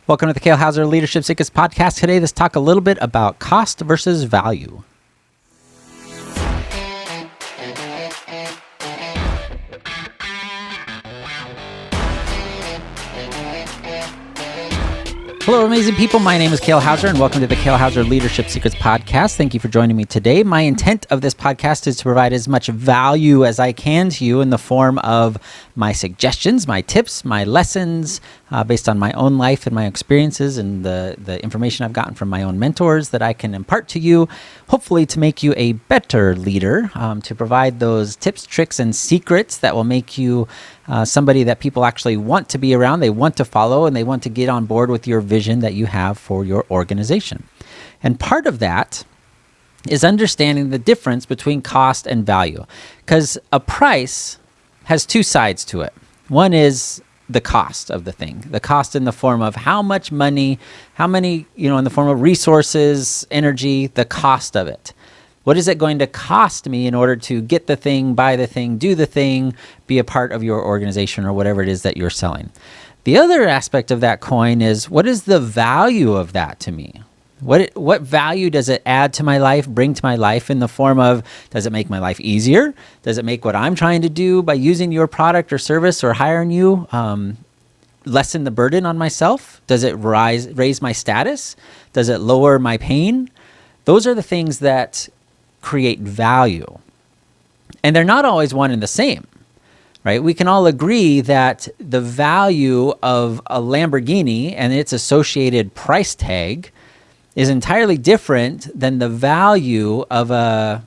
Welcome to the Kale Houser Leadership Secrets podcast. Today, let's talk a little bit about cost versus value. Hello, amazing people. My name is Kale Houser, and welcome to the Kale Houser Leadership Secrets podcast. Thank you for joining me today. My intent of this podcast is to provide as much value as I can to you in the form of my suggestions, my tips, my lessons, based on my own life and my experiences and the information I've gotten from my own mentors that I can impart to you, hopefully to make you a better leader, to provide those tips, tricks, and secrets that will make you somebody that people actually want to be around, they want to follow, and they want to get on board with your vision that you have for your organization. And part of that is understanding the difference between cost and value, because a price has two sides to it. One is the cost of the thing, the cost in the form of how much money, how many, in the form of resources, energy, the cost of it. What is it going to cost me in order to get the thing, buy the thing, do the thing, be a part of your organization or whatever it is that you're selling? The other aspect of that coin is, what is the value of that to me? What value does it add to my life, bring to my life in the form of, does it make my life easier? Does it make what I'm trying to do by using your product or service or hiring you lessen the burden on myself? Does it raise my status? Does it lower my pain? Those are the things that create value. And they're not always one and the same, right? We can all agree that the value of a Lamborghini and its associated price tag is entirely different than the value of a,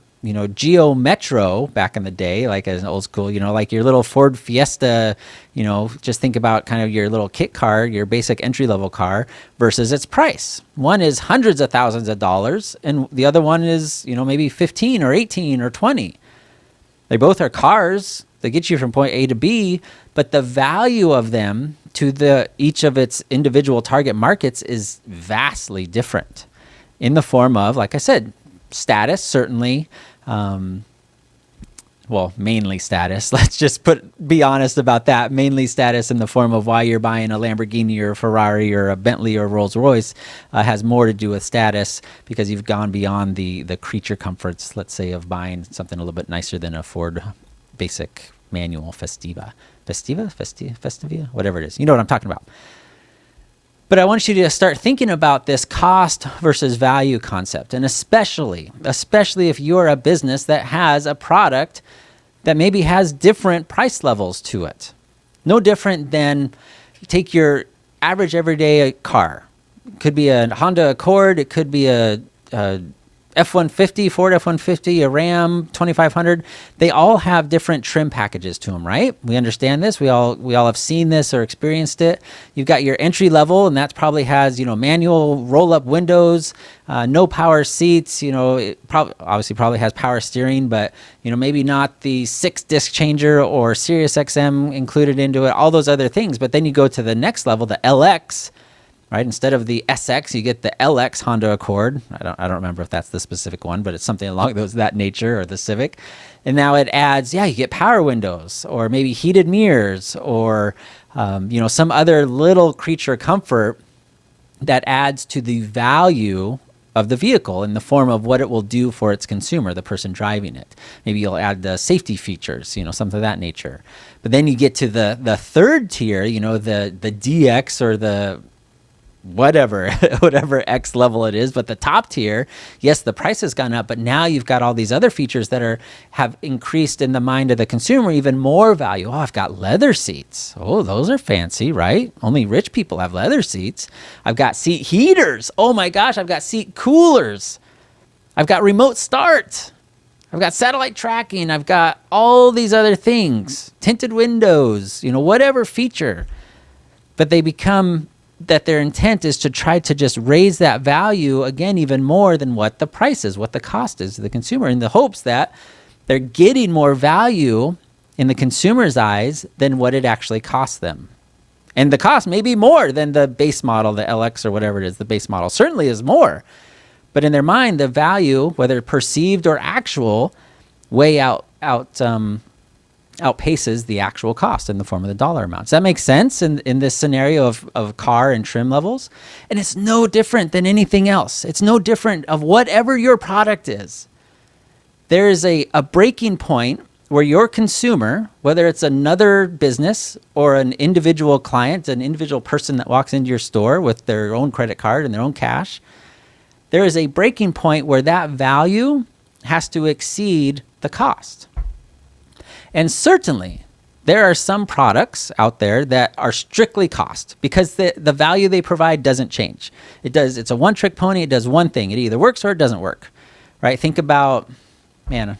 Geo Metro back in the day, like as an old school, like your little Ford Fiesta, just think about kind of your little kit car, your basic entry level car versus its price. One is hundreds of thousands of dollars and the other one is, maybe 15 or 18 or 20. They both are cars. They get you from point A to B, but the value of them to each of its individual target markets is vastly different in the form of, like I said, status, certainly, mainly status. Let's just be honest about that. Mainly status in the form of why you're buying a Lamborghini or a Ferrari or a Bentley or Rolls Royce has more to do with status because you've gone beyond the creature comforts, let's say, of buying something a little bit nicer than a Ford basic manual Festiva, whatever it is. You know what I'm talking about. But I want you to start thinking about this cost versus value concept. And especially if you're a business that has a product that maybe has different price levels to it. No different than take your average everyday car. It could be a Honda Accord. It could be a F-150, Ford F-150, a Ram 2500. They all have different trim packages to them, right? We understand this. We all have seen this or experienced it. You've got your entry level, and that probably has, manual roll-up windows, no power seats. It probably has power steering, but maybe not the 6-disc changer or Sirius XM included into it. All those other things. But then you go to the next level, the LX. Right? Instead of the SX, you get the LX Honda Accord. I don't remember if that's the specific one, but it's something along that nature, or the Civic. And now it adds, you get power windows or maybe heated mirrors or, some other little creature comfort that adds to the value of the vehicle in the form of what it will do for its consumer, the person driving it. Maybe you'll add the safety features, something of that nature. But then you get to the third tier, the DX or the whatever X level it is, but the top tier, yes, the price has gone up, but now you've got all these other features that have increased in the mind of the consumer even more value. Oh, I've got leather seats. Oh, those are fancy, right? Only rich people have leather seats. I've got seat heaters. Oh my gosh, I've got seat coolers. I've got remote start. I've got satellite tracking. I've got all these other things, tinted windows, whatever feature, but they become that their intent is to try to just raise that value again even more than what the price is, what the cost is to the consumer, in the hopes that they're getting more value in the consumer's eyes than what it actually costs them. And the cost may be more than the base model, the LX or whatever it is, the base model certainly is more. But in their mind, the value, whether perceived or actual, way outpaces the actual cost in the form of the dollar amount. Does that make sense in this scenario of car and trim levels? And it's no different than anything else. It's no different of whatever your product is. There is a breaking point where your consumer, whether it's another business or an individual client, an individual person that walks into your store with their own credit card and their own cash, there is a breaking point where that value has to exceed the cost. And certainly, there are some products out there that are strictly cost because the value they provide doesn't change. It's a one-trick pony. It does one thing. It either works or it doesn't work, right? Think about, I'm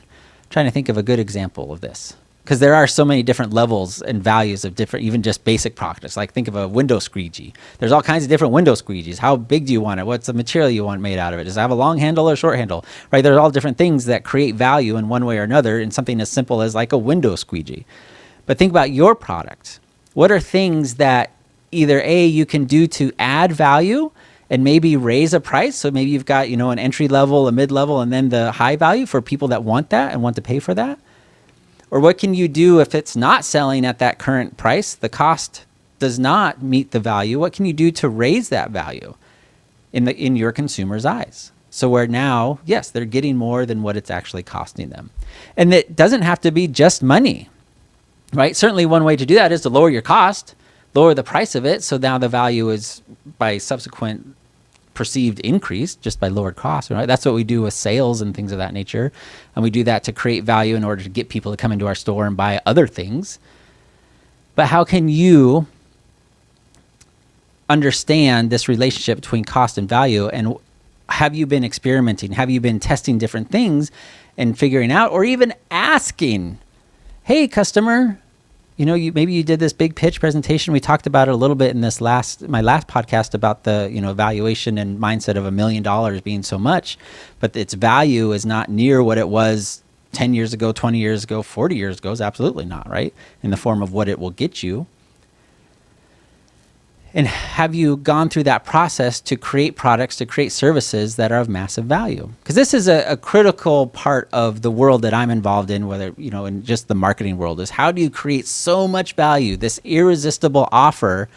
trying to think of a good example of this because there are so many different levels and values of different, even just basic products. Like think of a window squeegee. There's all kinds of different window squeegees. How big do you want it? What's the material you want made out of it? Does it have a long handle or short handle? Right? There's all different things that create value in one way or another in something as simple as like a window squeegee. But think about your product. What are things that either A, you can do to add value and maybe raise a price? So maybe you've got, an entry level, a mid level, and then the high value for people that want that and want to pay for that. Or what can you do if it's not selling at that current price? The cost does not meet the value. What can you do to raise that value in your consumer's eyes? So where now, yes, they're getting more than what it's actually costing them. And it doesn't have to be just money, right? Certainly one way to do that is to lower your cost, lower the price of it. So now the value is by subsequent perceived increase just by lowered costs, right? That's what we do with sales and things of that nature. And we do that to create value in order to get people to come into our store and buy other things. But how can you understand this relationship between cost and value? And have you been experimenting? Have you been testing different things and figuring out, or even asking, hey, customer, maybe you did this big pitch presentation. We talked about it a little bit in my last podcast about the, valuation and mindset of $1 million being so much, but its value is not near what it was 10 years ago, 20 years ago, 40 years ago. Is absolutely not, right? In the form of what it will get you. And have you gone through that process to create products, to create services that are of massive value? Because this is a critical part of the world that I'm involved in, whether, in just the marketing world, is how do you create so much value, this irresistible offer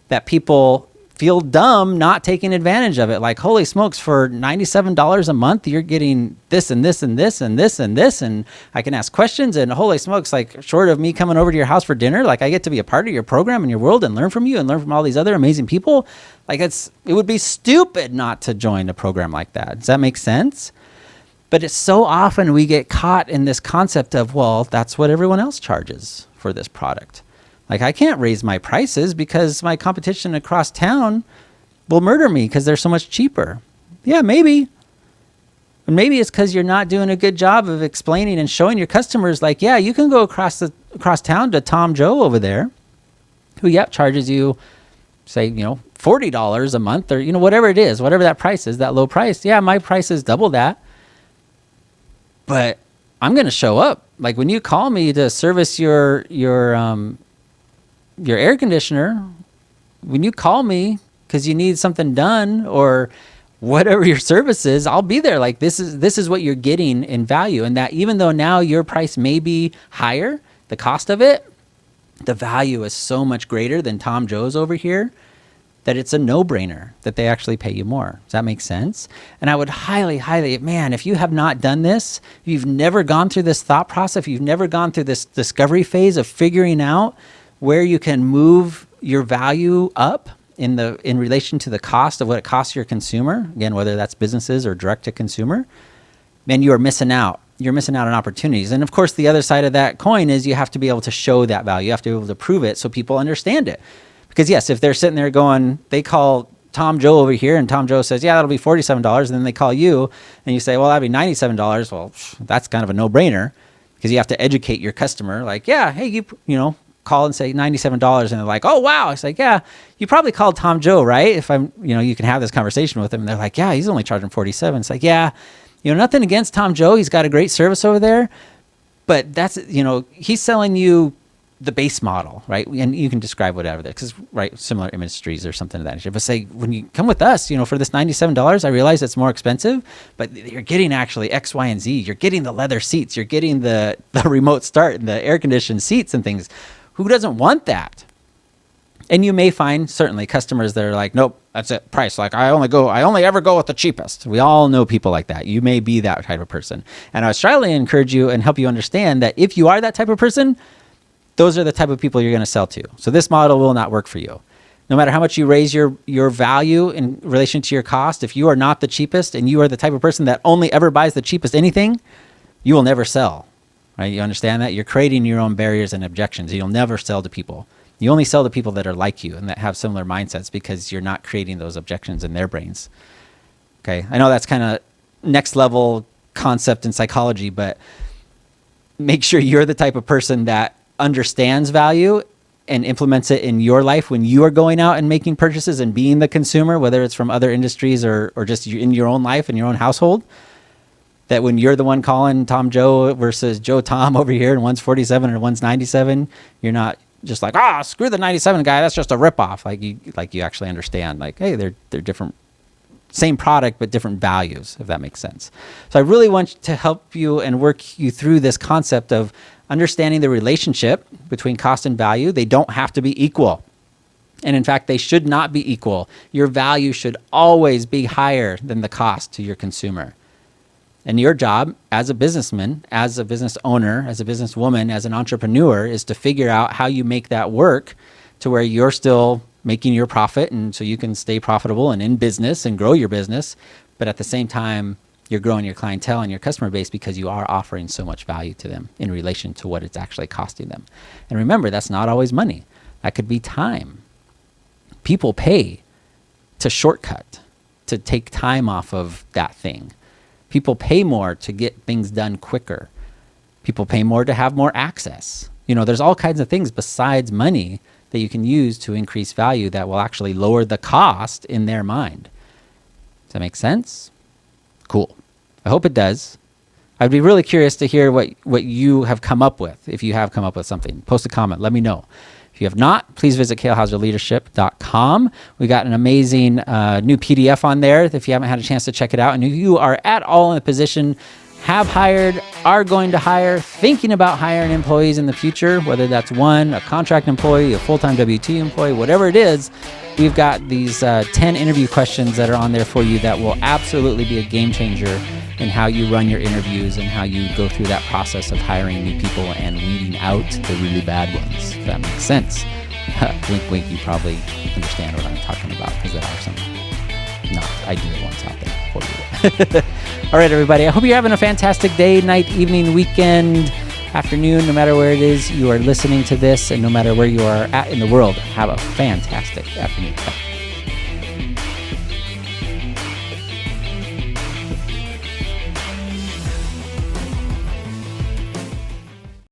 that people feel dumb not taking advantage of it. Like, holy smokes, for $97 a month, you're getting this and this and this and this and this, and I can ask questions, and holy smokes, like, short of me coming over to your house for dinner, like, I get to be a part of your program and your world and learn from you and learn from all these other amazing people. Like, it would be stupid not to join a program like that. Does that make sense? But it's so often we get caught in this concept of, well, that's what everyone else charges for this product. Like, I can't raise my prices because my competition across town will murder me because they're so much cheaper. Yeah, maybe. But maybe it's because you're not doing a good job of explaining and showing your customers, like, yeah, you can go across town to Tom Joe over there, who, charges you, say, $40 a month, or, whatever it is, whatever that price is, that low price. Yeah, my price is double that. But I'm going to show up. Like, when you call me to service your air conditioner, when you call me because you need something done or whatever your service is, I'll be there. Like, this is what you're getting in value. And that even though now your price may be higher, the cost of it, the value is so much greater than Tom Joe's over here that it's a no-brainer that they actually pay you more. Does that make sense? And I would highly, if you have not done this, if you've never gone through this thought process, if you've never gone through this discovery phase of figuring out where you can move your value up in relation to the cost of what it costs your consumer, again, whether that's businesses or direct to consumer, man, you are missing out. You're missing out on opportunities. And of course, the other side of that coin is you have to be able to show that value. You have to be able to prove it so people understand it. Because yes, if they're sitting there going, they call Tom Joe over here and Tom Joe says, yeah, that'll be $47. And then they call you and you say, well, that'd be $97. Well, that's kind of a no-brainer because you have to educate your customer. Like, yeah, hey, you call and say $97. And they're like, oh, wow. It's like, yeah, you probably called Tom Joe, right? If you can have this conversation with him. And they're like, yeah, he's only charging $47. It's like, yeah, nothing against Tom Joe. He's got a great service over there. But that's, he's selling you the base model, right? And you can describe whatever that, because right, similar industries or something of that nature. But say, when you come with us, for this $97, I realize it's more expensive, but you're getting actually X, Y, and Z. You're getting the leather seats. You're getting the remote start and the air conditioned seats and things. Who doesn't want that? And you may find certainly customers that are like, nope, that's it, price. Like I only ever go with the cheapest. We all know people like that. You may be that type of person. And I was trying to encourage you and help you understand that if you are that type of person, those are the type of people you're going to sell to. So this model will not work for you. No matter how much you raise your value in relation to your cost, if you are not the cheapest and you are the type of person that only ever buys the cheapest anything, you will never sell. Right? You understand that? You're creating your own barriers and objections. You'll never sell to people. You only sell to people that are like you and that have similar mindsets, because you're not creating those objections in their brains. Okay, I know that's kind of next level concept in psychology, but make sure you're the type of person that understands value and implements it in your life when you are going out and making purchases and being the consumer, whether it's from other industries or just in your own life, in your own household. That when you're the one calling Tom Joe versus Joe Tom over here, and one's 47 and one's 97, you're not just like, screw the 97 guy, that's just a ripoff. Like you actually understand, like, hey, they're different, same product, but different values, if that makes sense. So I really want to help you and work you through this concept of understanding the relationship between cost and value. They don't have to be equal. And in fact, they should not be equal. Your value should always be higher than the cost to your consumer. And your job as a businessman, as a business owner, as a businesswoman, as an entrepreneur, is to figure out how you make that work to where you're still making your profit, and so you can stay profitable and in business and grow your business. But at the same time, you're growing your clientele and your customer base because you are offering so much value to them in relation to what it's actually costing them. And remember, that's not always money. That could be time. People pay to shortcut, to take time off of that thing. People pay more to get things done quicker. People pay more to have more access. There's all kinds of things besides money that you can use to increase value that will actually lower the cost in their mind. Does that make sense? Cool. I hope it does. I'd be really curious to hear what you have come up with. If you have come up with something, post a comment. Let me know. If you have not, please visit kalehouserleadership.com. We got an amazing new PDF on there if you haven't had a chance to check it out. And if you are at all in a position, have hired, are going to hire, thinking about hiring employees in the future, whether that's a contract employee, a full-time W-2 employee, whatever it is, we've got these 10 interview questions that are on there for you that will absolutely be a game changer in how you run your interviews and how you go through that process of hiring new people and weeding out the really bad ones, if that makes sense. Wink, wink, you probably understand what I'm talking about, because there are some not ideal ones out there for you. All right, everybody, I hope you're having a fantastic day, night, evening, weekend, afternoon, no matter where it is you are listening to this, and no matter where you are at in the world, have a fantastic afternoon. Bye.